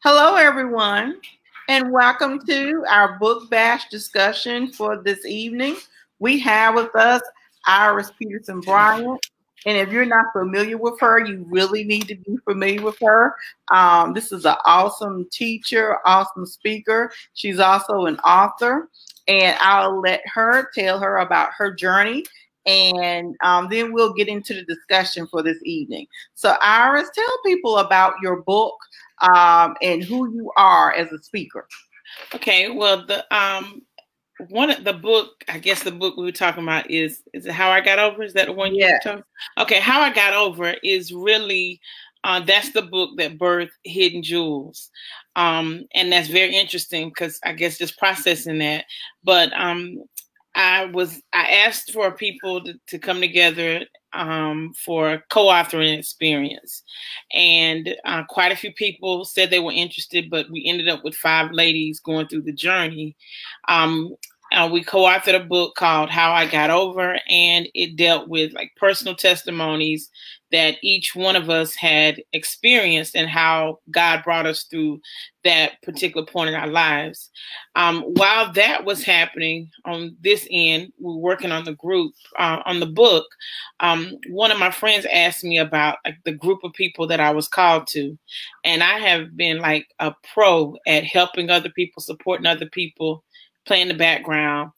Hello, everyone, and welcome to our book bash discussion for this evening. We have with us Iris Peterson Bryant, and if you're not familiar with her, you really need to be familiar with her. This is an awesome teacher, awesome speaker. She's also an author, and I'll let her tell her about her journey, and then we'll get into the discussion for this evening. So, Iris, tell people about your book and who you are as a speaker. Okay, well, the one of the book, I guess the book we were talking about is it How I Got Over? Is that the one you were talking? Okay, How I Got Over is really that's the book that birthed Hidden Jewels, and that's very interesting because I guess just processing that, but I asked for people to come together for co-authoring experience, and quite a few people said they were interested, but we ended up with 5 ladies going through the journey. We co-authored a book called How I Got Over, and it dealt with like personal testimonies that each one of us had experienced and how God brought us through that particular point in our lives. While that was happening on this end, we were working on the group, on the book. One of my friends asked me about like the group of people that I was called to. And I have been like a pro at helping other people, supporting other people, playing the background.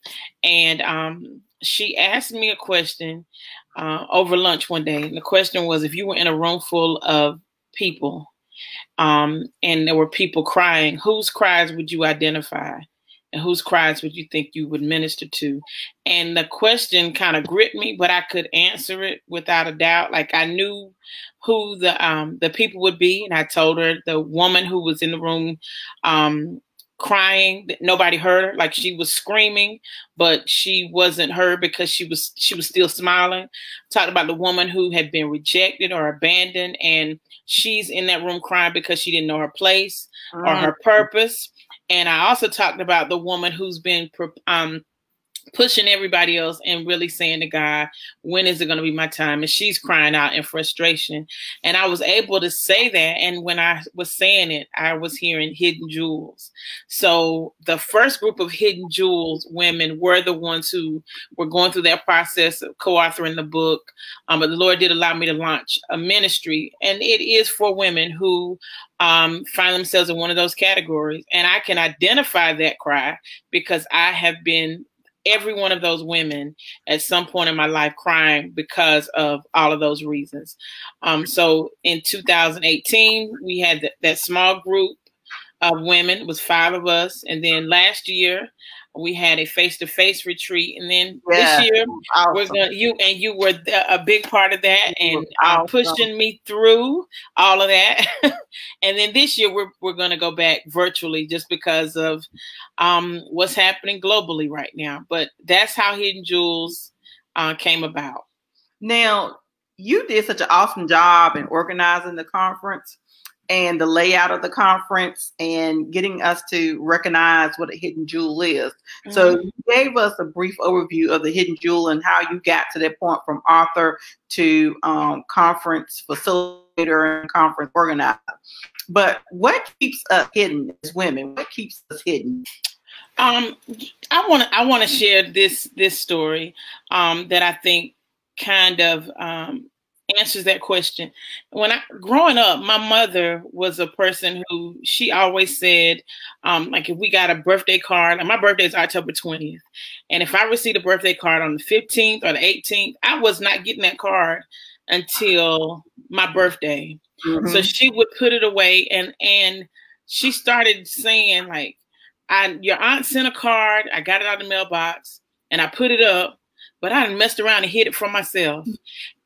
And she asked me a question over lunch one day. And the question was, if you were in a room full of people and there were people crying, whose cries would you identify? And whose cries would you think you would minister to? And the question kind of gripped me, but I could answer it without a doubt. Like I knew who the people would be. And I told her the woman who was in the room crying, that nobody heard her, like she was screaming, but she wasn't heard because she was still smiling. Talked about the woman who had been rejected or abandoned, and she's in that room crying because she didn't know her place or her purpose. And I also talked about the woman who's been pushing everybody else and really saying to God, when is it going to be my time? And she's crying out in frustration. And I was able to say that. And when I was saying it, I was hearing hidden jewels. So the first group of hidden jewels women were the ones who were going through that process of co-authoring the book. But the Lord did allow me to launch a ministry. And it is for women who find themselves in one of those categories. And I can identify that cry because I have been every one of those women at some point in my life crying because of all of those reasons. So in 2018, we had that small group of women. It was 5 of us. And then last year, we had a face-to-face retreat. And then this year, awesome. You were a big part of that and awesome. Pushing me through all of that. And then this year, we're going to go back virtually just because of what's happening globally right now. But that's how Hidden Jewels came about. Now, you did such an awesome job in organizing the conference and the layout of the conference and getting us to recognize what a hidden jewel is. Mm-hmm. So you gave us a brief overview of the hidden jewel and how you got to that point from author to conference facilitator and conference organizer. But what keeps us hidden as women? What keeps us hidden? I want to share this story that I think kind of answers that question. Growing up, my mother was a person who she always said, like if we got a birthday card, and my birthday is October 20th, and if I received a birthday card on the 15th or the 18th, I was not getting that card until my birthday. Mm-hmm. So she would put it away, and she started saying like, your aunt sent a card, I got it out of the mailbox, and I put it up, but I done messed around and hid it from myself.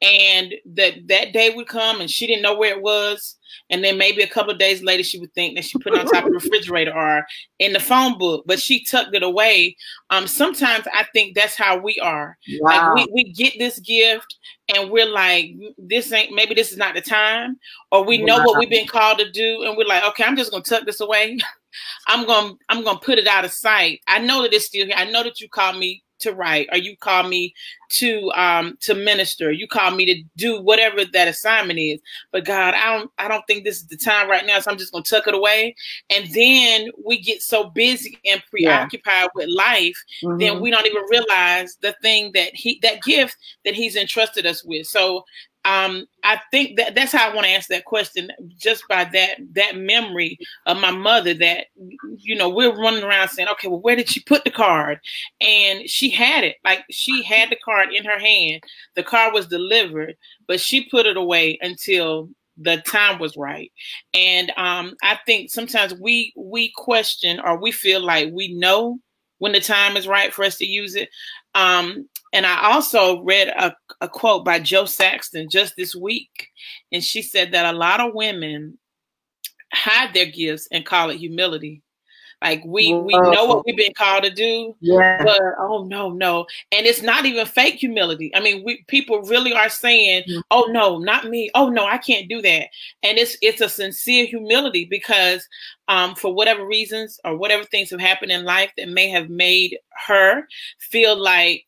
And that day would come and she didn't know where it was. And then maybe a couple of days later, she would think that she put it on top of the refrigerator or in the phone book, but she tucked it away. Sometimes I think that's how we are. Wow. Like we get this gift and we're like, maybe this is not the time, or we know what we've been called to do. And we're like, okay, I'm just going to tuck this away. I'm going to put it out of sight. I know that it's still here. I know that you called me to write, or you call me to minister, you call me to do whatever that assignment is. But God, I don't think this is the time right now, so I'm just gonna tuck it away. And then we get so busy and preoccupied with life, then we don't even realize the thing that that gift that he's entrusted us with. So I think that's how I want to answer that question, just by that memory of my mother, that, you know, we're running around saying, okay, well, where did she put the card? And she had it, like she had the card in her hand. The card was delivered, but she put it away until the time was right. And I think sometimes we question, or we feel like we know when the time is right for us to use it. And I also read a quote by Joe Saxton just this week. And she said that a lot of women hide their gifts and call it humility. Like we know what we've been called to do, but oh no. And it's not even fake humility. I mean, people really are saying, oh no, not me. Oh no, I can't do that. And it's a sincere humility, because for whatever reasons or whatever things have happened in life that may have made her feel like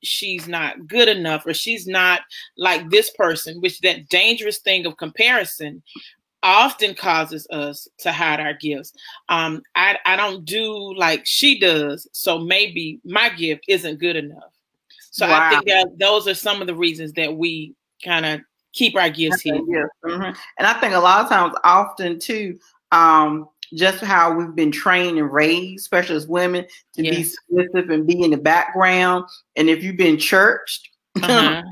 she's not good enough, or she's not like this person, which that dangerous thing of comparison often causes us to hide our gifts. I don't do like she does, so maybe my gift isn't good enough. So I think that those are some of the reasons that we kind of keep our gifts hidden. And I think a lot of times, often too, just how we've been trained and raised, especially as women, to be submissive and be in the background. And if you've been churched, if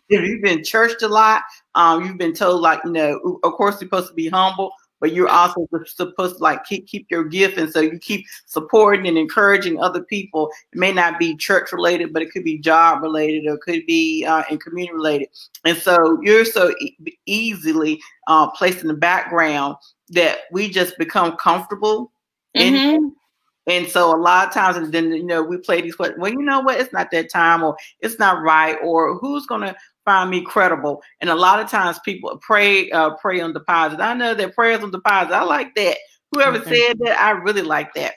you've been churched a lot, you've been told, like, you know, of course you're supposed to be humble, but you're also supposed to like keep your gift. And so you keep supporting and encouraging other people. It may not be church related, but it could be job related, or it could be in community related. And so you're so easily placed in the background that we just become comfortable in. And so a lot of times, and then, you know, we play these questions. Well, you know what? It's not that time, or it's not right, or who's going to find me credible? And a lot of times people pray on deposit. I know that prayers on deposit. I like that. Whoever said that, I really like that.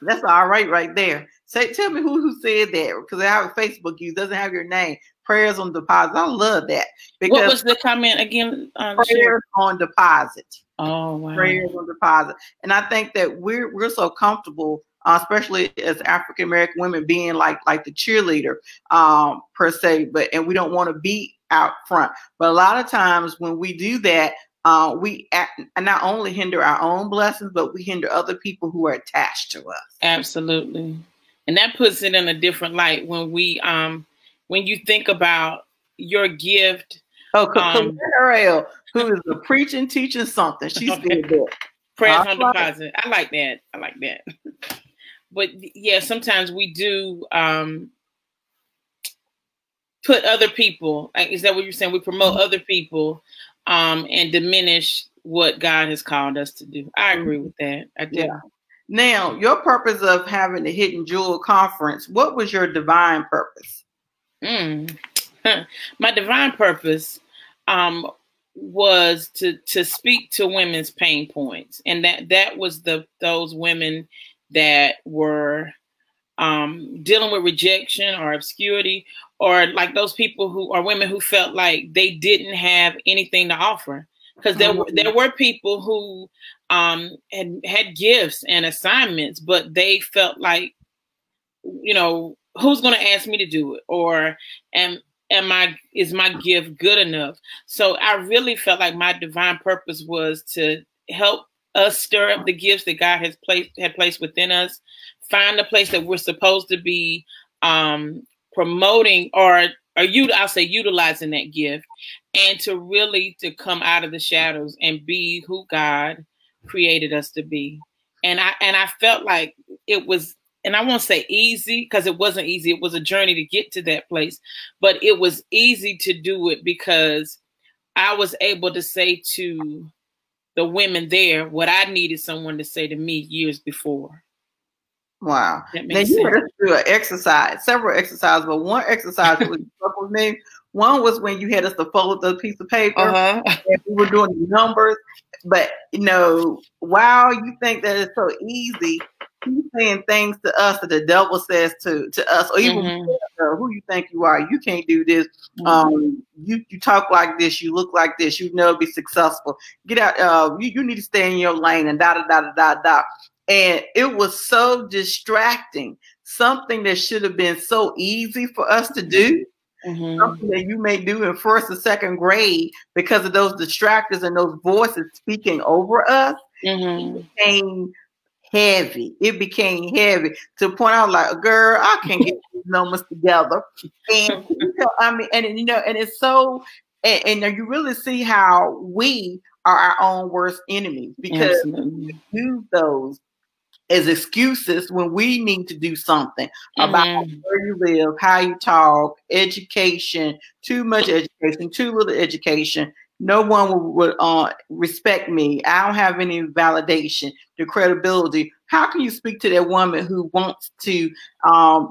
That's all right there. Tell me who said that, because I have a Facebook use, doesn't have your name. Prayers on deposit. I love that. Because what was the comment again? Prayers on deposit. Oh, wow. Prayers on deposit. And I think that we're so comfortable, especially as African American women, being like the cheerleader per se, and we don't want to be out front. But a lot of times when we do that, we not only hinder our own blessings, but we hinder other people who are attached to us. Absolutely. And that puts it in a different light when we when you think about your gift. Ariel, who is the preaching, teaching something. She's good there. Prayers on deposit. I like that. But yeah, sometimes we do put other people, is that what you're saying? We promote other people and diminish what God has called us to do. I agree with that. I do. Yeah. Now, your purpose of having the Hidden Jewel Conference, what was your divine purpose? My divine purpose was to speak to women's pain points, and that was those women that were dealing with rejection or obscurity, or like those people who are women who felt like they didn't have anything to offer, because there were people who had gifts and assignments, but they felt like, you know, who's going to ask me to do it, or is my gift good enough? So I really felt like my divine purpose was to help us stir up the gifts that God had placed within us, find the place that we're supposed to be promoting, or I'll say utilizing that gift, and to come out of the shadows and be who God created us to be. And I felt like it was, and I won't say easy, because it wasn't easy. It was a journey to get to that place, but it was easy to do it because I was able to say to the women there what I needed someone to say to me years before. Wow. Now you had to do an exercise, several exercises, but one exercise that was stuck with me. One was when you had us to fold the piece of paper and we were doing the numbers. But, you know, wow, you think that it's so easy. He's saying things to us that the devil says to us, or even who you think you are. You can't do this. You talk like this. You look like this. You never be successful. Get out. You need to stay in your lane and da da da da da da. And it was so distracting. Something that should have been so easy for us to do. Something that you may do in first or second grade because of those distractors and those voices speaking over us. It became heavy. It became heavy to the point I was like, girl, I can't get these numbers together. And I mean, and it's so, and you really see how we are our own worst enemies because we use those as excuses when we need to do something about where you live, how you talk, education, too much education, too little education. No one would respect me. I don't have any validation, the credibility. How can you speak to that woman who wants to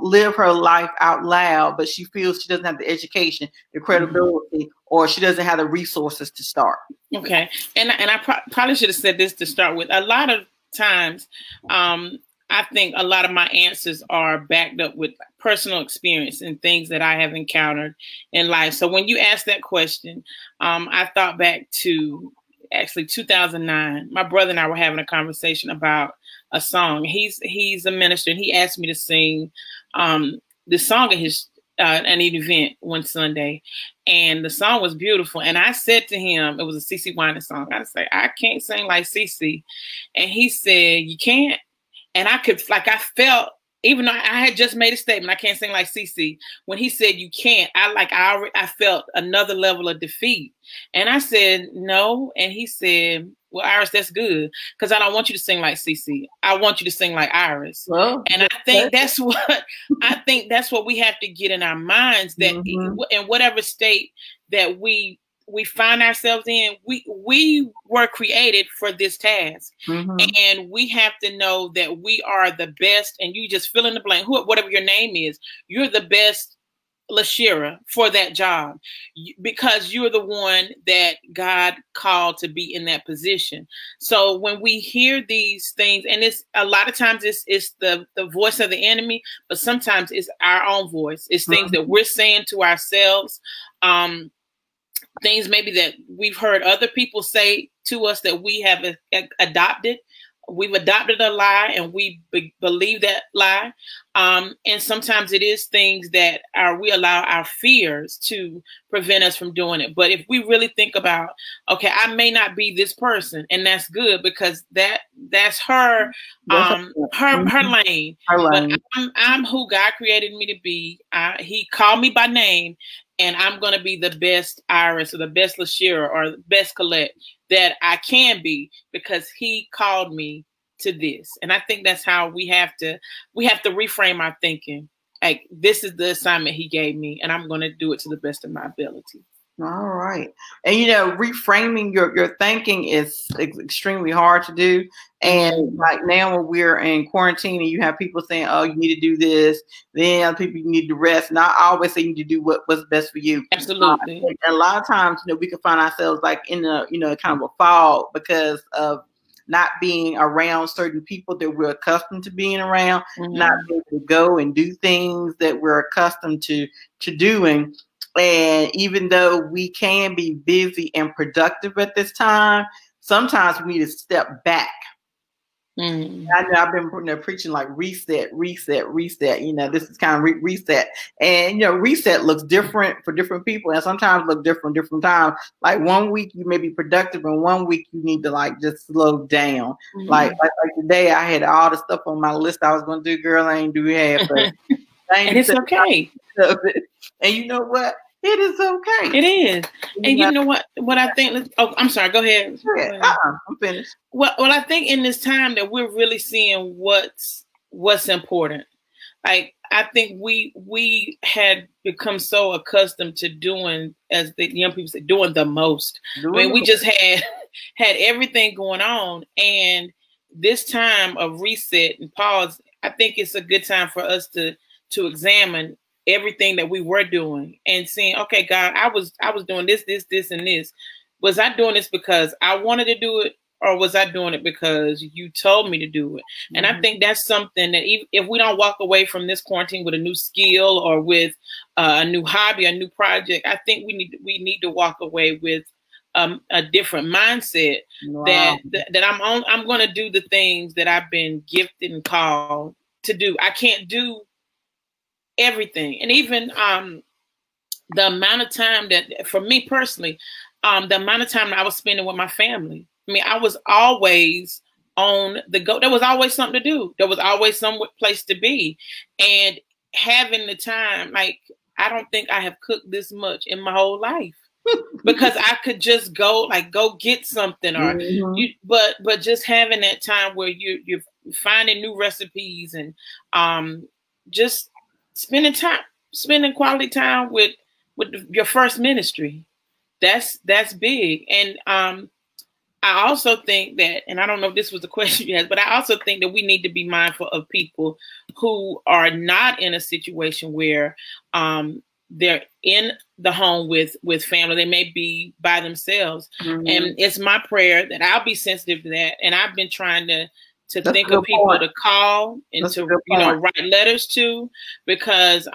live her life out loud, but she feels she doesn't have the education, the credibility, or she doesn't have the resources to start? Okay. And I probably should have said this to start with. A lot of times, I think a lot of my answers are backed up with personal experience and things that I have encountered in life. So when you asked that question, I thought back to actually 2009. My brother and I were having a conversation about a song. He's a minister, and he asked me to sing the song at his an event one Sunday, and the song was beautiful. And I said to him, it was a CeCe Winans song. I said, I can't sing like CeCe. And he said, you can't? And I felt, even though I had just made a statement, I can't sing like CeCe. When he said you can't, I felt another level of defeat. And I said, no. And he said, well, Iris, that's good, because I don't want you to sing like CeCe. I want you to sing like Iris. Well, and I think that's what we have to get in our minds, that in whatever state that we find ourselves in, we were created for this task. And we have to know that we are the best, and you just fill in the blank, whatever your name is, you're the best Sheera for that job, because you're the one that God called to be in that position. So when we hear these things, and it's a lot of times it's the voice of the enemy, but sometimes it's our own voice. It's things that we're saying to ourselves, things maybe that we've heard other people say to us that we have adopted. We've adopted a lie, and we believe that lie. And sometimes it is things that we allow our fears to prevent us from doing it. But if we really think about, okay, I may not be this person, and that's good, because that's her lane. But I'm who God created me to be. He called me by name, and I'm going to be the best Iris, or the best Sheera, or the best Colette that I can be, because he called me to this. And I think that's how we have to reframe our thinking. Like, this is the assignment he gave me, and I'm going to do it to the best of my ability. All right. And, reframing your thinking is extremely hard to do. And like now when we're in quarantine and you have people saying, oh, you need to do this, then other people, you need to rest. And I always say you need to do what's best for you. Absolutely. And a lot of times, we can find ourselves like in a, kind of a fog because of not being around certain people that we're accustomed to being around, not being able to go and do things that we're accustomed to doing. And even though we can be busy and productive at this time, sometimes we need to step back. I know I've been preaching like reset. This is kind of reset. And, reset looks different for different people, and sometimes look different times. Like one week you may be productive, and one week you need to like just slow down. Like today I had all the stuff on my list I was going to do. Girl, I ain't do half of it. And it's okay. And you know what? It is okay. It is. And you know what I think, I'm sorry, go ahead. I'm finished. Well, I think in this time that we're really seeing what's important. Like, I think we had become so accustomed to doing, as the young people say, doing the most. We just had everything going on. And this time of reset and pause, I think it's a good time for us to examine everything that we were doing and seeing, okay, God, I was doing this, and this. Was I doing this because I wanted to do it, or was I doing it because you told me to do it? And I think that's something that if we don't walk away from this quarantine with a new skill or with a new hobby, a new project, I think we need to walk away with a different mindset. Wow. that I'm going to do the things that I've been gifted and called to do. I can't do everything, and even the amount of time that, for me personally, the amount of time that I was spending with my family. I mean, I was always on the go. There was always something to do. There was always some place to be. And having the time, like, I don't think I have cooked this much in my whole life because I could just go get something or but just having that time where you're finding new recipes and just spending quality time with your first ministry. That's big. And I also think that, and I don't know if this was the question you asked, but I also think that we need to be mindful of people who are not in a situation where they're in the home with family. They may be by themselves. And it's my prayer that I'll be sensitive to that. And I've been trying to think of people to call and to write letters to, because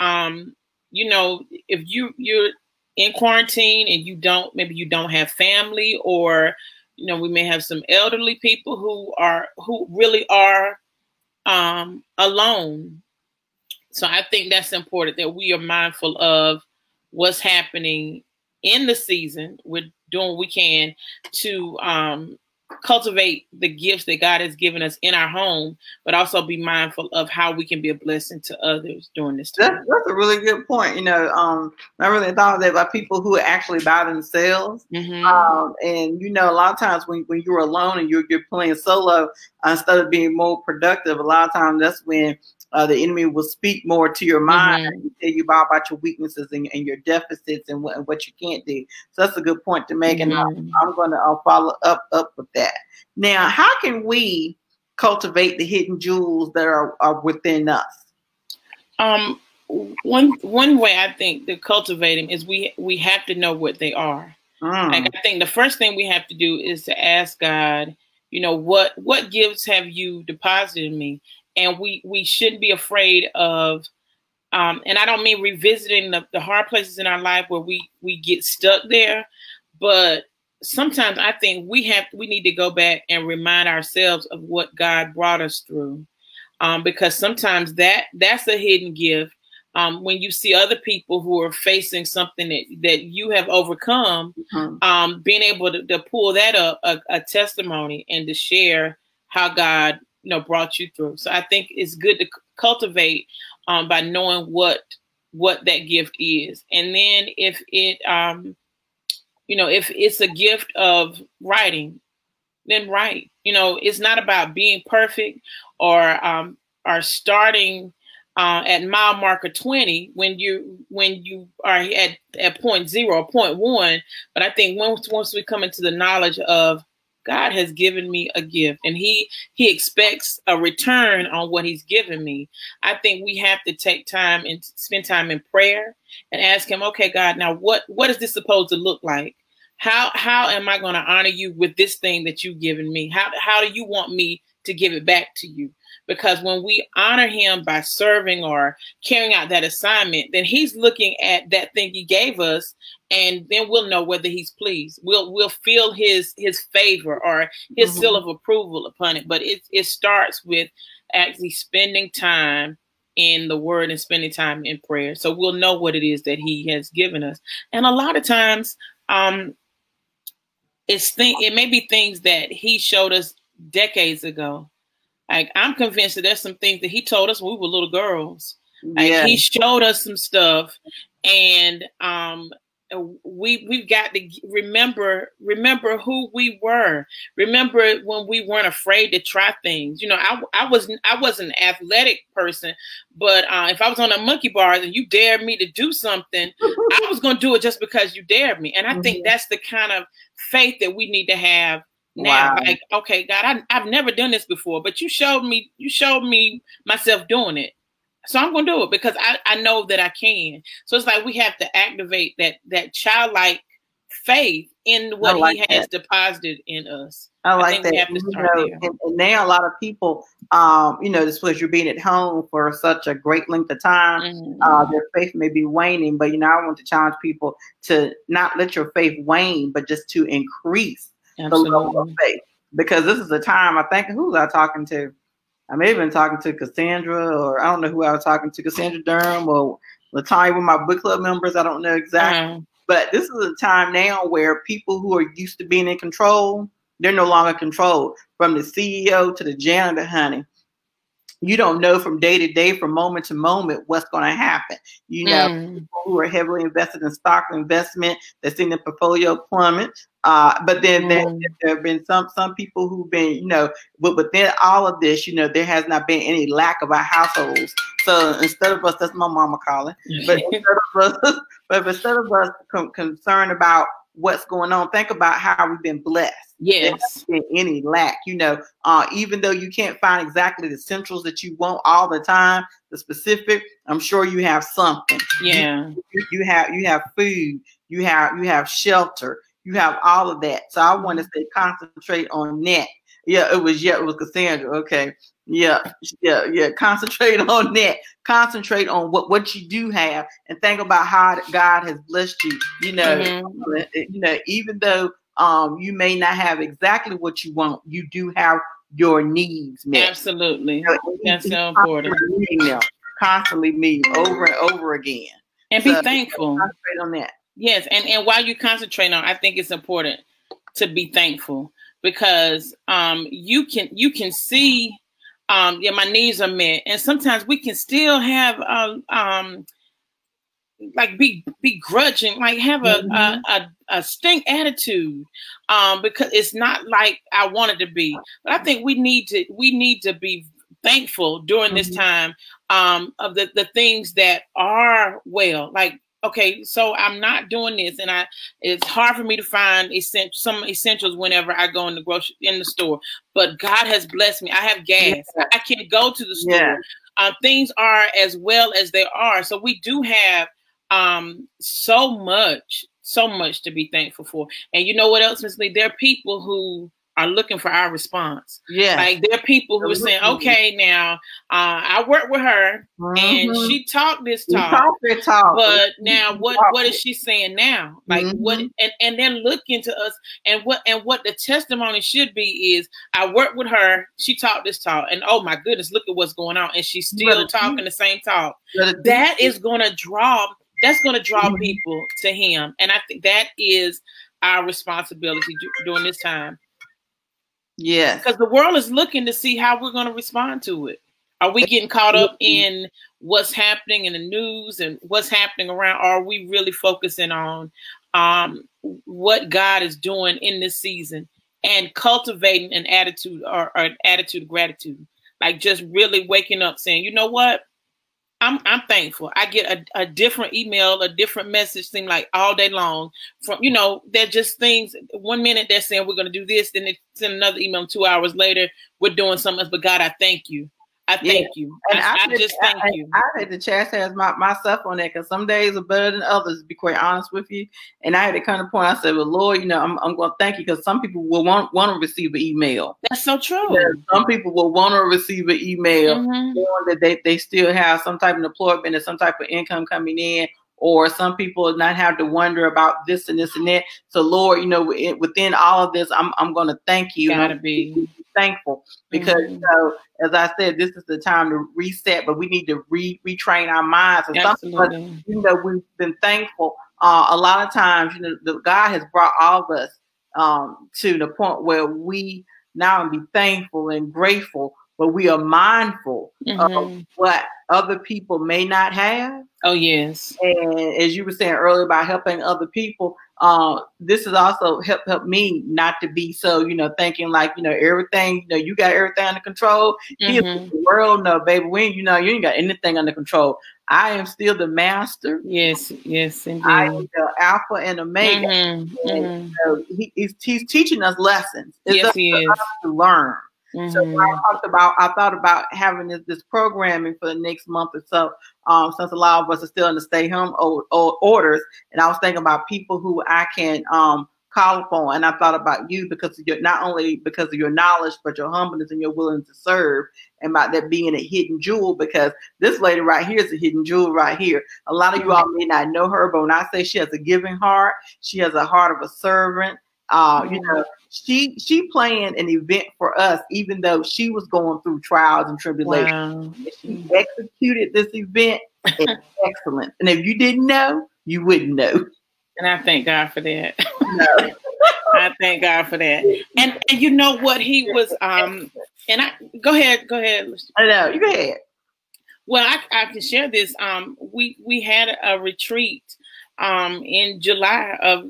if you're in quarantine and you don't have family, or we may have some elderly people who really are alone. So I think that's important, that we are mindful of what's happening in the season. We're doing what we can to cultivate the gifts that God has given us in our home, but also be mindful of how we can be a blessing to others during this time. That's a really good point. I really thought of that about people who are actually by themselves. And a lot of times when you're alone and you're playing solo, instead of being more productive, a lot of times that's when the enemy will speak more to your mind and tell you about your weaknesses and your deficits and what you can't do. So that's a good point to make. And I'm going to follow up with that. Now, how can we cultivate the hidden jewels that are within us? One way I think to cultivate them is we have to know what they are. Like, I think the first thing we have to do is to ask God, what gifts have you deposited in me? And we shouldn't be afraid of, and I don't mean revisiting the hard places in our life where we get stuck there, but sometimes I think we need to go back and remind ourselves of what God brought us through, because sometimes that's a hidden gift. When you see other people who are facing something that you have overcome, being able to pull that up, a testimony, and to share how God brought you through. So I think it's good to cultivate by knowing what that gift is. And then if it's a gift of writing, then write. It's not about being perfect or starting at mile marker 20 when you are at point 0 or point 1. But I think once we come into the knowledge of God has given me a gift and he expects a return on what he's given me, I think we have to take time and spend time in prayer and ask him, okay, God, now what is this supposed to look like? How am I going to honor you with this thing that you've given me? How do you want me to give it back to you? Because when we honor him by serving or carrying out that assignment, then he's looking at that thing he gave us, and then we'll know whether he's pleased. We'll feel his favor or his seal of approval upon it. But it starts with actually spending time in the word and spending time in prayer. So we'll know what it is that he has given us. And a lot of times, it may be things that he showed us decades ago. Like, I'm convinced that there's some things that he told us when we were little girls. Like, he showed us some stuff, and we've got to remember who we were. Remember when we weren't afraid to try things. I wasn't an athletic person, but if I was on a monkey bars and you dared me to do something, I was going to do it just because you dared me. And I think that's the kind of faith that we need to have now. Wow. Like, okay, God, I've never done this before, but you showed me myself doing it. So I'm going to do it because I know that I can. So it's like we have to activate that childlike faith in what he has deposited in us. I think that. We have to start there. And now a lot of people, this because you're being at home for such a great length of time, their faith may be waning. But, I want to challenge people to not let your faith wane, but just to increase the level of faith. Because this is a time, I think, who was I talking to? I may have been talking to Cassandra, or I don't know who I was talking to, Cassandra Durham or Latanya, with my book club members. I don't know exactly. But this is a time now where people who are used to being in control, they're no longer controlled. From the CEO to the janitor, honey. You don't know from day to day, from moment to moment, what's going to happen. People who are heavily invested in stock investment, they're seeing the portfolio plummet. But then there have been some people who've been, but within all of this, there has not been any lack of our households. So instead of us, that's my mama calling, but instead of us concerned about what's going on, think about how we've been blessed. Yes. There hasn't been any lack, even though you can't find exactly the essentials that you want all the time, the specific, I'm sure you have something. Yeah. You have food, you have shelter, you have all of that. So I want to say concentrate on that. It was Cassandra. Okay. Yeah. Concentrate on that. Concentrate on what you do have, and think about how God has blessed you. Even though you may not have exactly what you want, you do have your needs met. Absolutely. That's so important. Constantly meet over and over again. And be thankful. Concentrate on that. Yes, and while you concentrate on, I think it's important to be thankful, because you can see my needs are met, and sometimes we can still have like be grudging, like have a stink attitude, because it's not like I wanted to be. But I think we need to be thankful during this time of the things that are well. Like, okay, so I'm not doing this, and it's hard for me to find some essentials whenever I go in the store. But God has blessed me. I have gas. Yeah. I can go to the store. Yeah. Things are as well as they are. So we do have so much to be thankful for. And you know what else, Ms. Lee? There are people who are looking for our response. Yeah. Like there are people who are saying, okay, now I work with her and she talked this talk. But now what is she saying now? Like what and then look into us, and what the testimony should be is, I worked with her, she talked this talk, and oh my goodness, look at what's going on. And she's still talking the same talk. That's gonna draw people to him. And I think that is our responsibility during this time. Yeah, because the world is looking to see how we're going to respond to it. Are we getting caught up in what's happening in the news and what's happening around? Or are we really focusing on what God is doing in this season and cultivating an attitude or an attitude of gratitude? Like just really waking up saying, you know what? I'm thankful. I get a different email, a different message, seem like all day long from, they're just things. 1 minute they're saying we're going to do this. Then they send another email 2 hours later. We're doing something else. But God, I thank you. I thank you. And I just thank you. I had to chastise myself on that, because some days are better than others, to be quite honest with you. And I had to come to the point, I said, well, Lord, I'm going to thank you, because some people will want to receive an email. That's so true. Some people will want to receive an email knowing that they still have some type of employment and some type of income coming in. Or some people not have to wonder about this and this and that. So, Lord, within all of this, I'm going to thank you. Gotta be thankful, because as I said, this is the time to reset, but we need to retrain our minds. And some of us, we've been thankful. A lot of times, God has brought all of us to the point where we now be thankful and grateful, but we are mindful of what other people may not have. Oh, yes. And as you were saying earlier about helping other people, this has also helped me not to be so, thinking like, everything, you got everything under control. The world, no, baby, you ain't got anything under control. I am still the master. Yes, indeed. I am the Alpha and Omega. And, he's teaching us lessons. It's yes, he is. To learn. So I thought about having this programming for the next month or so, since a lot of us are still in the stay home orders, and I was thinking about people who I can call upon, and I thought about you because of not only because of your knowledge, but your humbleness and your willingness to serve, and about that being a hidden jewel, because this lady right here is a hidden jewel right here. A lot of you all may not know her, but when I say she has a giving heart, she has a heart of a servant. You know, she planned an event for us, even though she was going through trials and tribulations. Wow. She executed this event in excellence. And if you didn't know, you wouldn't know. And I thank God for that. No. I thank God for that. And you know what, he was and I go ahead. I know, you go ahead. Well, I can share this. We had a retreat in July of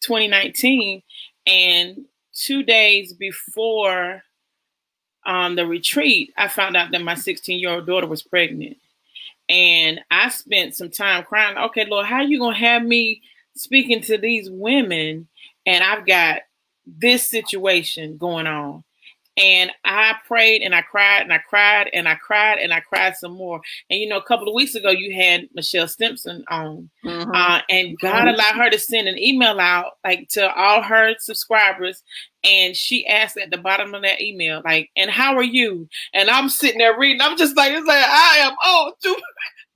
2019, and 2 days before the retreat, I found out that my 16-year-old daughter was pregnant. And I spent some time crying, okay, Lord, how are you going to have me speaking to these women and I've got this situation going on? And I prayed and I cried and I cried and I cried and I cried some more. And, you know, a couple of weeks ago, you had Michelle Stimpson on, and God allowed her to send an email out, like, to all her subscribers. And she asked at the bottom of that email, like, and how are you? And I'm sitting there reading. I'm just like, it's like, I am all to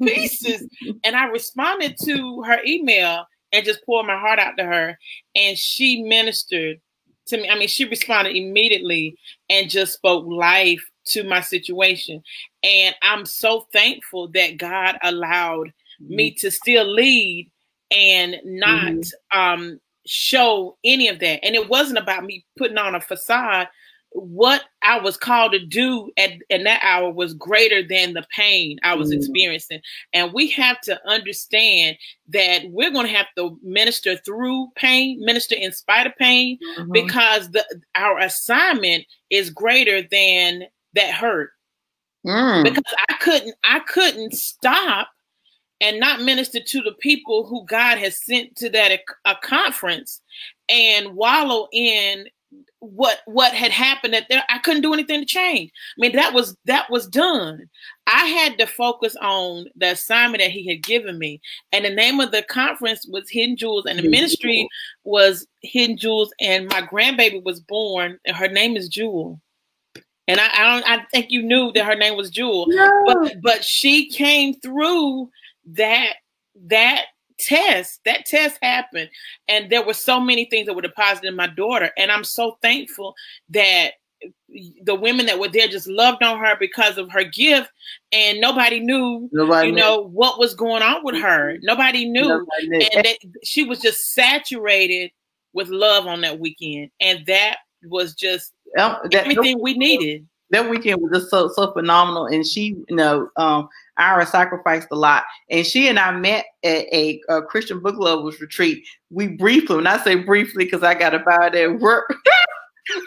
pieces. And I responded to her email and just poured my heart out to her. And she ministered to me. I mean, she responded immediately and just spoke life to my situation. And I'm so thankful that God allowed me to still lead and not show any of that. And it wasn't about me putting on a facade. What I was called to do in that hour was greater than the pain I was experiencing. And we have to understand that we're going to have to minister through pain, minister in spite of pain, because our assignment is greater than that hurt. Because I couldn't stop and not minister to the people who God has sent to that a conference and wallow in what had happened. That I couldn't do anything to change. I mean, that was done. I had to focus on the assignment that he had given me. And the name of the conference was Hidden Jewels, and the ministry was Hidden Jewels. And my grandbaby was born, and her name is Jewel. And I think you knew that her name was Jewel. No. But she came through that test. That test happened, and there were so many things that were deposited in my daughter. And I'm so thankful that the women that were there just loved on her because of her gift, and nobody knew, what was going on with her. Nobody knew. And she was just saturated with love on that weekend, and that was just everything we needed. That weekend was just so phenomenal. And she, Ira sacrificed a lot. And she and I met at a Christian Book Lovers retreat. We briefly, when I say briefly, because I got about at work,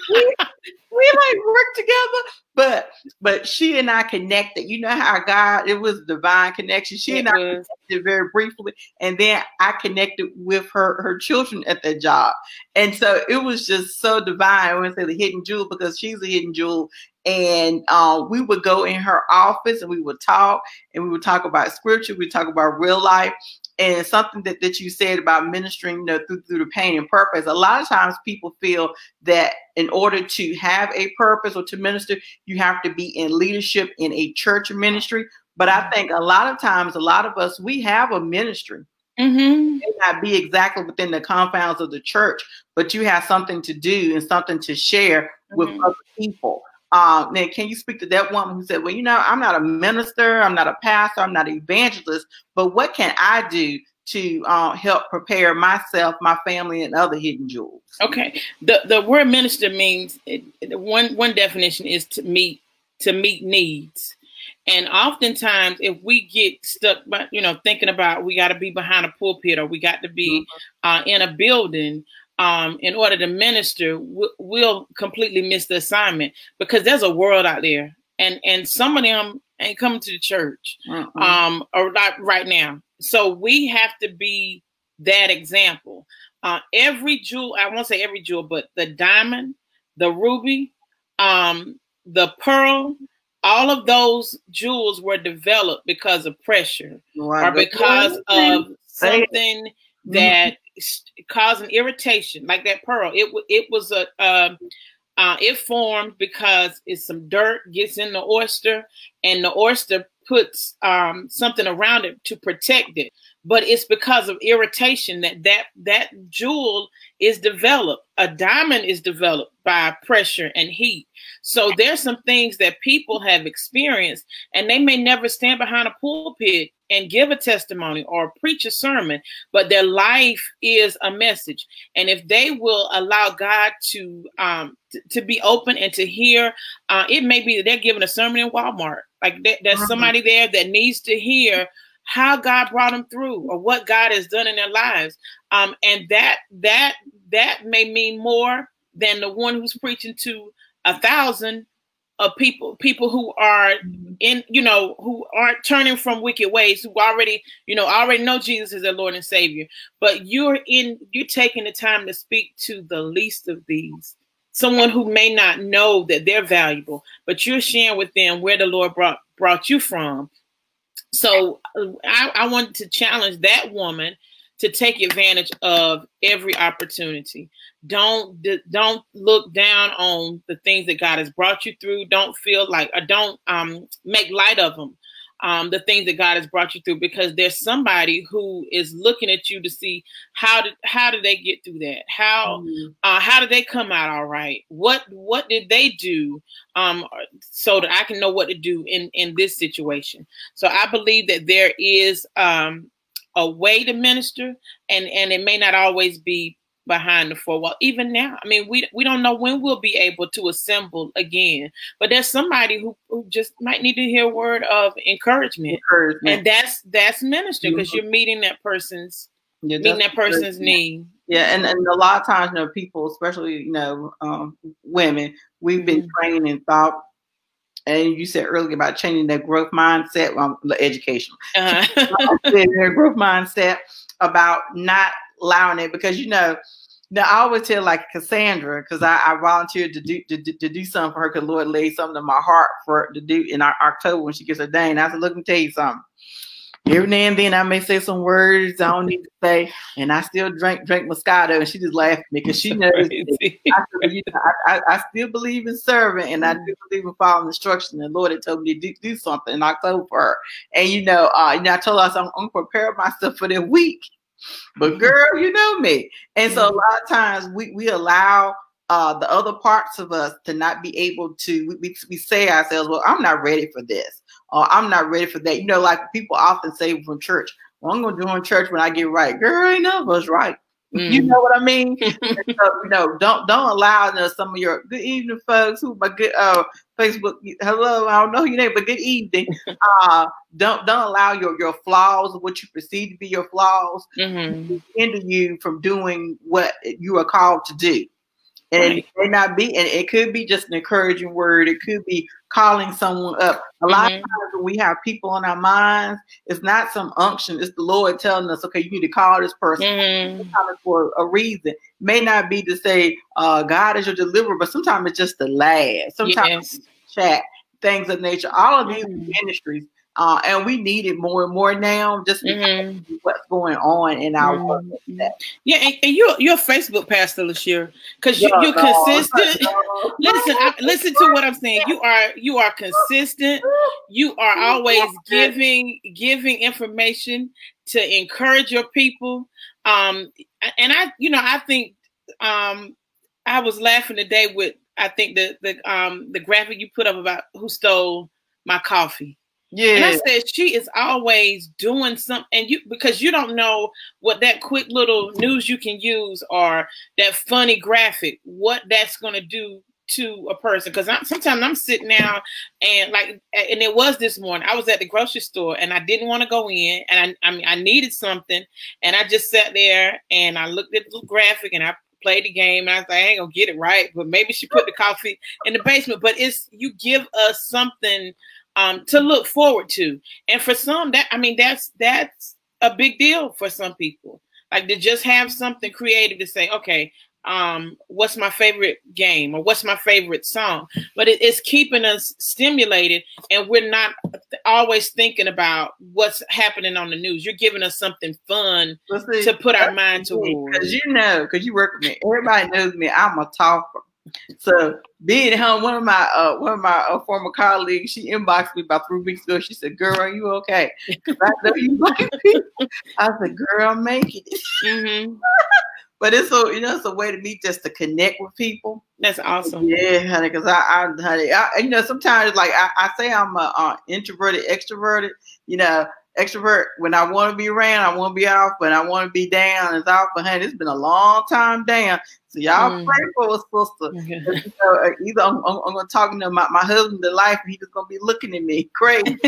we like worked together. But she and I connected. You know how God, it was a divine connection. She and I connected very briefly. And then I connected with her children at that job. And so it was just so divine. I want to say the hidden jewel, because she's a hidden jewel. And we would go in her office and we would talk about scripture. We talk about real life. And something that you said about ministering, through the pain and purpose. A lot of times people feel that in order to have a purpose or to minister, you have to be in leadership in a church ministry. But I think a lot of times, a lot of us, we have a ministry. It may not be exactly within the confines of the church, but you have something to do and something to share with other people. Now, can you speak to that woman who said, well, I'm not a minister, I'm not a pastor, I'm not an evangelist, but what can I do to help prepare myself, my family, and other hidden jewels? Okay. The word minister means, one definition is to meet needs. And oftentimes, if we get stuck, thinking about we got to be behind a pulpit or we got to be in a building, in order to minister, we'll completely miss the assignment, because there's a world out there, and some of them ain't coming to the church, or not right now. So we have to be that example. Every jewel, I won't say every jewel, but the diamond, the ruby, the pearl, all of those jewels were developed because of pressure or because of something that caused an irritation, like that pearl. It was it formed because it's some dirt gets in the oyster, and the oyster puts something around it to protect it. But it's because of irritation that jewel is developed. A diamond is developed by pressure and heat. So there's some things that people have experienced, and they may never stand behind a pulpit and give a testimony or preach a sermon, but their life is a message. And if they will allow God to be open and to hear, it may be that they're giving a sermon in Walmart. Like there's somebody there that needs to hear how God brought them through or what God has done in their lives. And that may mean more than the one who's preaching to 1,000 of people who are who aren't turning from wicked ways, who already know Jesus as their Lord and Savior. But you're taking the time to speak to the least of these, someone who may not know that they're valuable, but you're sharing with them where the Lord brought you from. So I wanted to challenge that woman to take advantage of every opportunity. Don't look down on the things that God has brought you through. Don't feel like, or don't make light of them, the things that God has brought you through, because there's somebody who is looking at you to see how did they get through that? How did they come out all right? What did they do so that I can know what to do in this situation? So I believe that there is a way to minister, and it may not always be behind the four wall. Even now, I mean, we don't know when we'll be able to assemble again, but there's somebody who just might need to hear a word of encouragement. And that's ministry, because you're meeting that person's need. Yeah, and a lot of times, people, especially women, we've been trained and thought. And you said earlier about changing their growth mindset, educational, their growth mindset about not allowing it, because now I always tell, like Cassandra, because I volunteered to do something for her, because Lord laid something in my heart for her to do in October when she gets ordained. I said, look, let me tell you something. Every now and then I may say some words I don't need to say, and I still drink Moscato, and she just laughed at me because she knows I still believe in serving, and I do believe in following instructions. And the Lord had told me to do something in October for her. And I told her, I'm going to prepare myself for the week. But girl, you know me. And so a lot of times we allow the other parts of us to not be able to, we say ourselves, well, I'm not ready for this, or I'm not ready for that. Like people often say from church, well, I'm going to join church when I get right. Girl, ain't none of us right. You know what I mean? So, don't allow some of your good evening folks who my good Facebook, hello, I don't know your name, but good evening. Don't allow your flaws, what you perceive to be your flaws, to hinder you from doing what you are called to do. And it may not be, and it could be just an encouraging word. It could be calling someone up. A lot of times when we have people on our minds, it's not some unction. It's the Lord telling us, okay, you need to call this person for a reason. It may not be to say, God is your deliverer, but sometimes it's just the laugh. Sometimes it's chat, things of nature. All of these ministries, and we need it more and more now, just because of what's going on in our world. Yeah, and you're a Facebook pastor, Sheera, because you're consistent. Listen to what I'm saying. You are consistent. You are always giving information to encourage your people. And I think I was laughing today with, I think the graphic you put up about who stole my coffee. Yeah. And I said, she is always doing something, and because you don't know what that quick little news you can use, or that funny graphic, what that's going to do to a person. Because sometimes I'm sitting down and it was this morning, I was at the grocery store and I didn't want to go in, and I needed something, and I just sat there and I looked at the little graphic and I played the game, and I was like, I ain't gonna get it right, but maybe she put the coffee in the basement. But you give us something to look forward to. And for some, that's a big deal for some people. Like to just have something creative to say, okay, what's my favorite game or what's my favorite song, but it's keeping us stimulated, and we're not always thinking about what's happening on the news. You're giving us something fun to put our mind towards. Because you work with me, everybody knows me. I'm a talker. So being at home, one of my former colleagues, she inboxed me about 3 weeks ago. She said, "Girl, are you okay?" I know you like people. I said, "Girl, I'm making it." Mm-hmm. But it's it's a way to me just to connect with people. That's awesome. Yeah, honey. Because I sometimes like I say I'm a introverted, extroverted. Extrovert when I want to be around, I want to be off, but I want to be down. It's off. But honey, it's been a long time down. So y'all pray for us, sister. Either I'm going to talk to my husband to life, and he's just going to be looking at me crazy.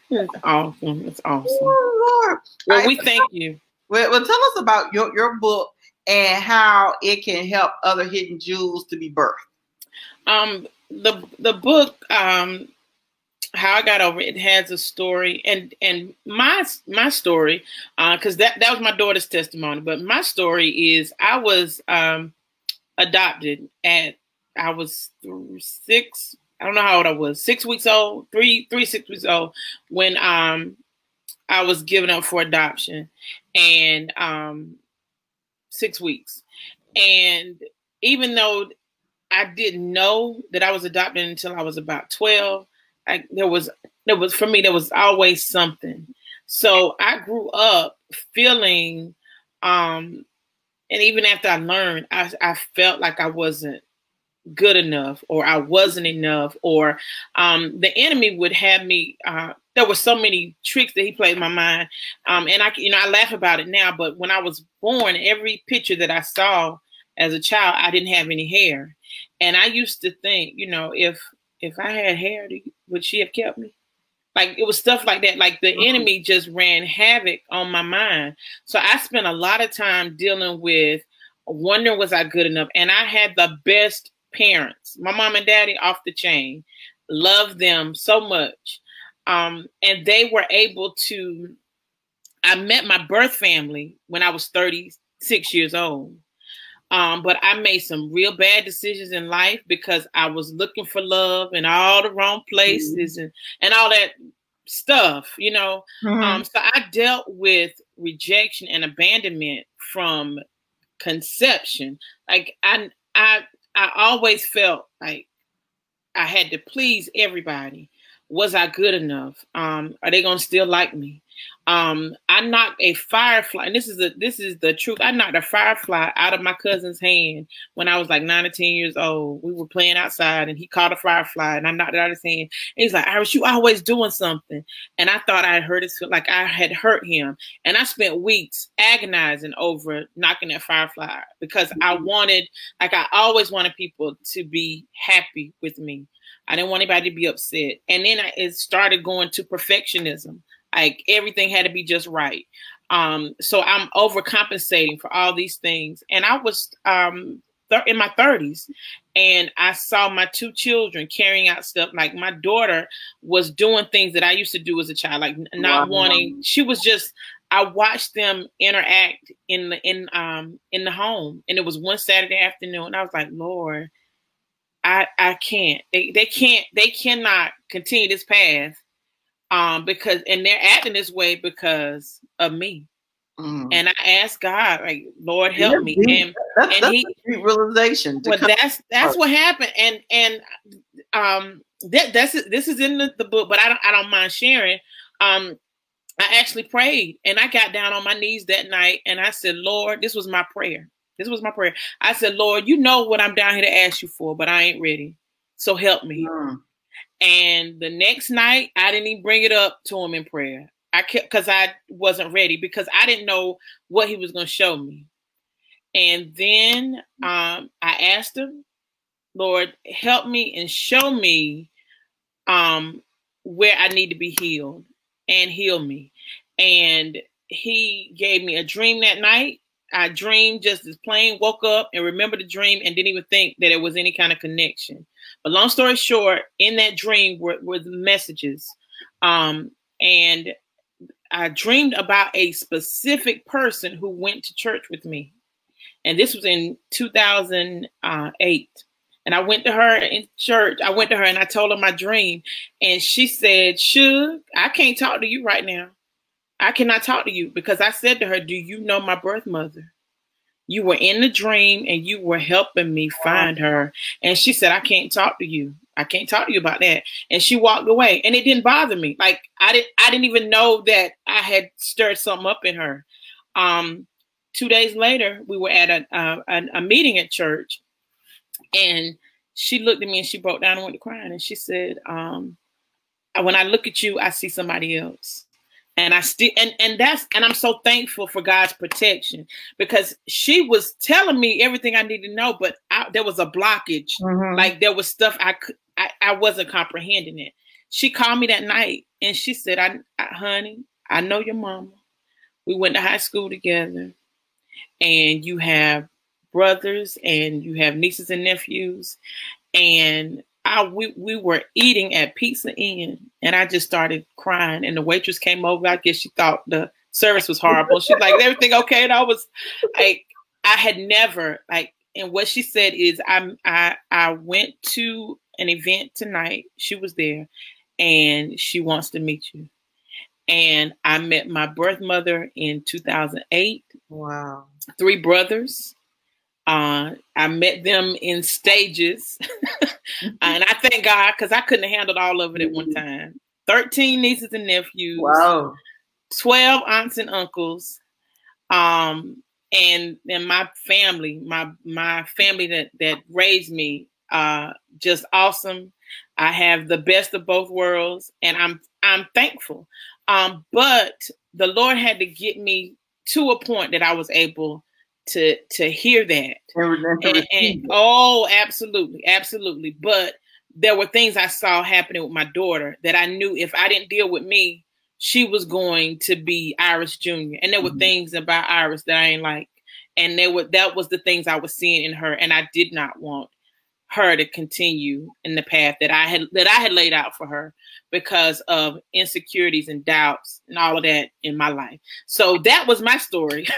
That's awesome. That's awesome. Oh, Lord. Well, we thank you. Well, tell us about your book and how it can help other hidden jewels to be birthed. The book, How I Got Over It, has a story, and my story, because that was my daughter's testimony. But my story is I was adopted I was 6. I don't know how old I was. 6 weeks old, 6 weeks old when I was given up for adoption, and 6 weeks. And even though I didn't know that I was adopted until I was about 12, there was for me, there was always something. So I grew up feeling, and even after I learned, I felt like I wasn't good enough, or I wasn't enough, or the enemy would have me. There were so many tricks that he played in my mind, and I laugh about it now. But when I was born, every picture that I saw as a child, I didn't have any hair, and I used to think, if I had hair, would she have kept me? Like, it was stuff like that. Like, the enemy just ran havoc on my mind. So I spent a lot of time dealing with wondering, was I good enough? And I had the best parents. My mom and daddy, off the chain. Loved them so much. And they were able to, I met my birth family when I was 36 years old. But I made some real bad decisions in life because I was looking for love in all the wrong places and all that stuff, Mm-hmm. So I dealt with rejection and abandonment from conception. Like I always felt like I had to please everybody. Was I good enough? Are they gonna still like me? I knocked a firefly, and this is the truth. I knocked a firefly out of my cousin's hand when I was like 9 or 10 years old. We were playing outside, and he caught a firefly, and I knocked it out of his hand. And he's like, "Iris, you always doing something." And I thought I hurt it, like I had hurt him. And I spent weeks agonizing over knocking that firefly out because I always wanted people to be happy with me. I didn't want anybody to be upset. And then it started going to perfectionism. Like, everything had to be just right. So I'm overcompensating for all these things. And I was in my 30s, and I saw my 2 children carrying out stuff. Like, my daughter was doing things that I used to do as a child, like not wanting. She was just. I watched them interact in the home, and it was one Saturday afternoon. And I was like, Lord, I can't. They cannot continue this path. Because they're acting this way because of me. And I asked God, like, Lord, help me. And that's a deep realization. Well, that's what happened. And this is in the book, but I don't mind sharing. I actually prayed, and I got down on my knees that night, and I said, Lord, this was my prayer. I said, Lord, you know what I'm down here to ask you for, but I ain't ready. So help me. And the next night, I didn't even bring it up to him in prayer. Because I wasn't ready, because I didn't know what he was going to show me. And then I asked him, Lord, help me and show me where I need to be healed, and heal me. And he gave me a dream that night. I dreamed just as plain, woke up and remembered the dream and didn't even think that it was any kind of connection. But long story short, in that dream were the messages. And I dreamed about a specific person who went to church with me. And this was in 2008. And I went to her in church. I went to her and I told her my dream. And she said, Shug, I can't talk to you right now. I cannot talk to you because I said to her, do you know my birth mother? You were in the dream and you were helping me find her. And she said, I can't talk to you. I can't talk to you about that. And she walked away and it didn't bother me. Like I didn't even know that I had stirred something up in her. 2 days later, we were at a meeting at church. And she looked at me and she broke down and went to crying. And she said, when I look at you, I see somebody else. And I still, and I'm so thankful for God's protection because she was telling me everything I needed to know, but there was a blockage. Like there was stuff I wasn't comprehending it. She called me that night and she said, honey, I know your mama. We went to high school together and you have brothers and you have nieces and nephews. And we were eating at Pizza Inn and I just started crying and the waitress came over. I guess she thought the service was horrible. She's like, everything okay? And I was like, I had never and what she said is I went to an event tonight. She was there and she wants to meet you. And I met my birth mother in 2008. Wow. 3 brothers. I met them in stages. And I thank God because I couldn't have handled all of it at one time. 13 nieces and nephews. Wow. 12 aunts and uncles. And then my family, my family that raised me, just awesome. I have the best of both worlds and I'm thankful. But the Lord had to get me to a point that I was able to hear that. And oh, absolutely. Absolutely. But there were things I saw happening with my daughter that I knew if I didn't deal with me, she was going to be Iris Jr. And there were things about Iris that I ain't like. And that was the things I was seeing in her. And I did not want her to continue in the path that I had laid out for her because of insecurities and doubts and all of that in my life. So that was my story,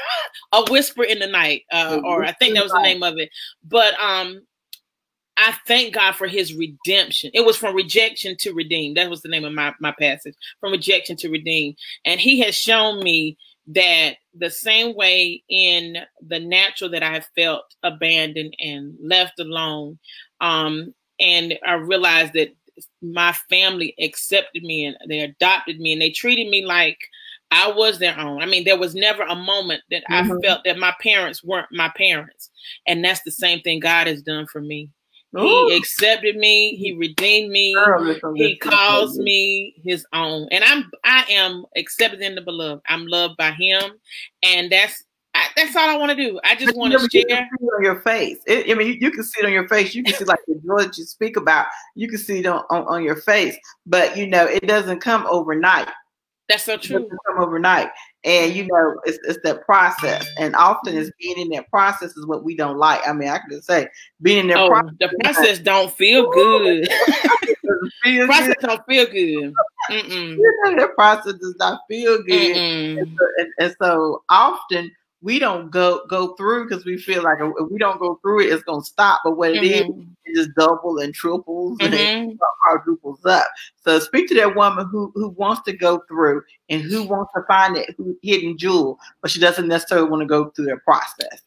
A Whisper in the Night, or I think that was the name of it. But I thank God for his redemption. It was from rejection to redeem. That was the name of my passage, from rejection to redeem. And he has shown me that the same way in the natural that I have felt abandoned and left alone. And I realized that my family accepted me and they adopted me and they treated me like I was their own. I mean, there was never a moment that I felt that my parents weren't my parents. And that's the same thing God has done for me. Ooh. He accepted me. He redeemed me. He calls me his own. And I am accepted in the beloved. I'm loved by him. And that's all I want to do. I just want to share. You can see it on your face. You can see it on your face. You can see like the joy that you speak about. You can see it on your face. But, it doesn't come overnight. That's so true. It doesn't come overnight. And, it's that process. And often it's being in that process is what we don't like. I mean, I can just say being in that process. The process don't feel good. Process don't feel good. That process does not feel good. And so often we don't go through because we feel like if we don't go through it, it's going to stop. But what it is, it just double and triples and quadruples up. So speak to that woman who wants to go through and who wants to find that hidden jewel, but she doesn't necessarily want to go through that process.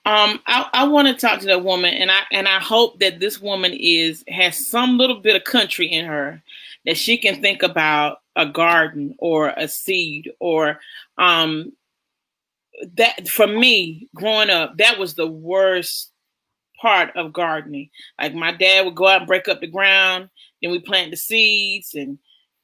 I want to talk to that woman, and I hope that this woman has some little bit of country in her that she can think about a garden or a seed or that for me growing up, that was the worst part of gardening. Like my dad would go out and break up the ground, then we plant the seeds and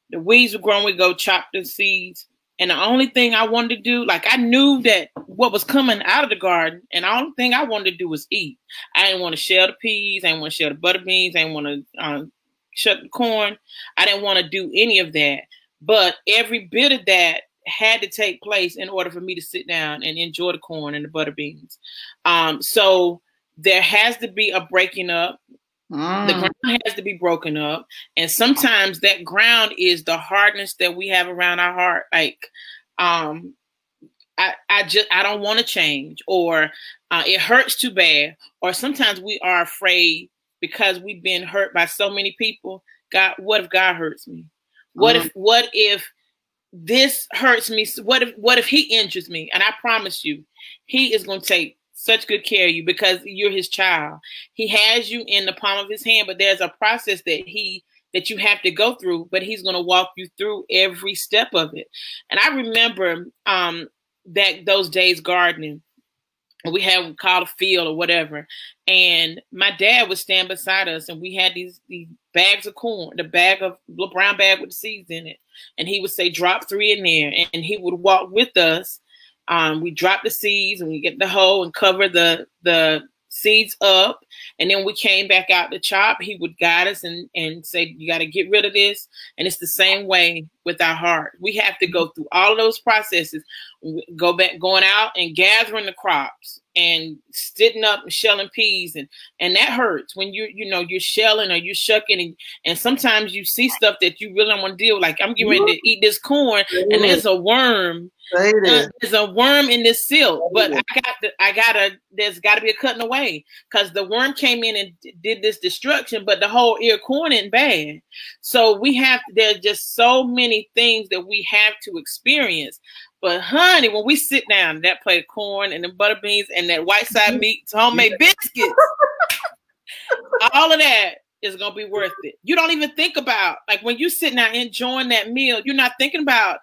the weeds would grow, we go chop the seeds. And the only thing I wanted to do, like I knew that what was coming out of the garden and the only thing I wanted to do was eat. I didn't want to shell the peas. I didn't want to shell the butter beans. I didn't want to shuck the corn. I didn't want to do any of that. But every bit of that had to take place in order for me to sit down and enjoy the corn and the butter beans. So there has to be a breaking up. The ground has to be broken up. And sometimes that ground is the hardness that we have around our heart. Like I don't want to change, or it hurts too bad, or sometimes we are afraid because we've been hurt by so many people. God, what if God hurts me? What if this hurts me? What if he injures me? And I promise you, he is going to take such good care of you because you're his child. He has you in the palm of his hand, but there's a process that you have to go through, but he's going to walk you through every step of it. And I remember that those days gardening, we had called a field or whatever, and my dad would stand beside us, and we had these bags of corn, the brown bag with the seeds in it, and he would say, drop 3 in there, and he would walk with us. We drop the seeds, and we get the hoe and cover the seeds up, and then we came back out to chop. He would guide us and say, you got to get rid of this. And it's the same way with our heart. We have to go through all of those processes, going out and gathering the crops and sitting up and shelling peas, and that hurts when you're shelling or you're shucking, and sometimes you see stuff that you really don't want to deal with. Like, I'm getting ready to eat this corn, and there's a worm. There's a worm in this silk, but there's got to be a cutting away, because the worm came in and did this destruction, but the whole ear corn ain't bad. So there's just so many things that we have to experience. But honey, when we sit down, that plate of corn and the butter beans and that white side meat, homemade biscuits, all of that is going to be worth it. You don't even think about, like, when you sit down enjoying that meal, you're not thinking about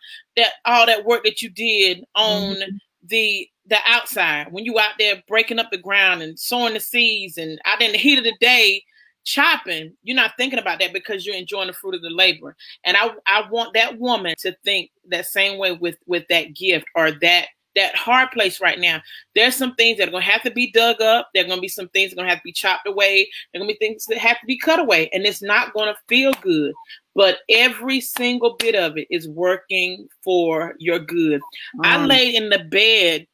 all that work that you did on the outside, when you out there breaking up the ground and sowing the seeds and out in the heat of the day chopping. You're not thinking about that because you're enjoying the fruit of the labor. And I want that woman to think that same way with that gift, or that hard place right now. There's some things that are going to have to be dug up. There are going to be some things that are going to have to be chopped away. There are going to be things that have to be cut away, and it's not going to feel good. But every single bit of it is working for your good. I laid in the bed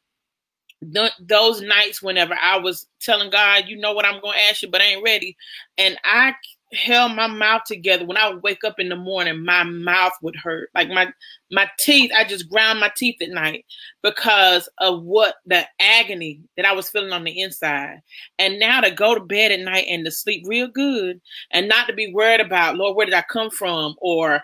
those nights whenever I was telling God, you know what, I'm going to ask you, but I ain't ready. And I held my mouth together. When I would wake up in the morning, my mouth would hurt. Like my teeth, I just ground my teeth at night because of the agony that I was feeling on the inside. And now to go to bed at night and to sleep real good, and not to be worried about, Lord, where did I come from? Or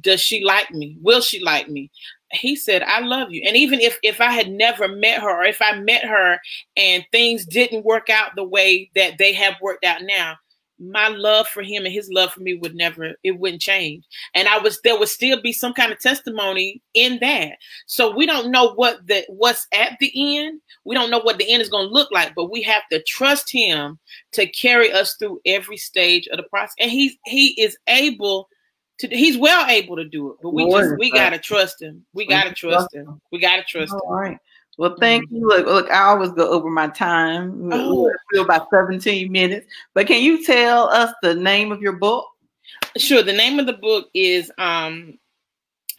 does she like me? Will she like me? He said, I love you. And even if I had never met her, or if I met her and things didn't work out the way that they have worked out now, my love for him and his love for me wouldn't change. And there would still be some kind of testimony in that. So we don't know what's at the end. We don't know what the end is going to look like, but we have to trust him to carry us through every stage of the process. And he's well able to do it, but we gotta trust him. We gotta trust him. We gotta trust him. All right. Well, thank you. Look, I always go over my time. We're about 17 minutes. But can you tell us the name of your book? Sure. The name of the book is How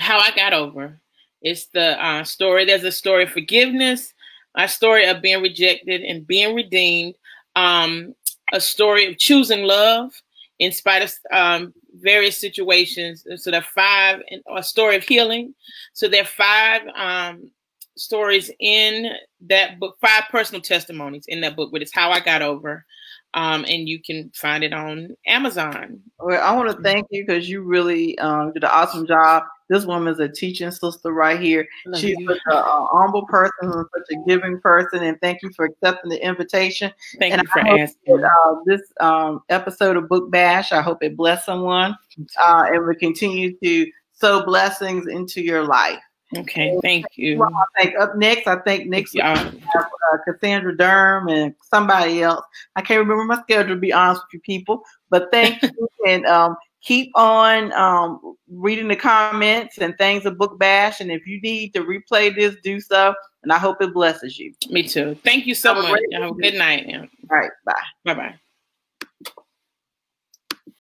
I Got Over. It's the story. There's a story of forgiveness, a story of being rejected and being redeemed, a story of choosing love in spite of various situations. So there are 5, a story of healing. So there are 5 stories in that book, 5 personal testimonies in that book, but it's How I Got Over. And you can find it on Amazon. Well, I want to thank you because you really did an awesome job. This woman is a teaching sister right here. She's such a humble person and such a giving person. And thank you for accepting the invitation. Thank you for asking. This episode of Book Bash, I hope it bless someone and will continue to sow blessings into your life. Okay, thank you. Well, up next week we have Cassandra Durham and somebody else. I can't remember my schedule, to be honest with you people. But thank you, and keep on reading the comments and things of Book Bash. And if you need to replay this, do so. And I hope it blesses you. Me too. Thank you so much. Have a good night. All right, bye. Bye-bye.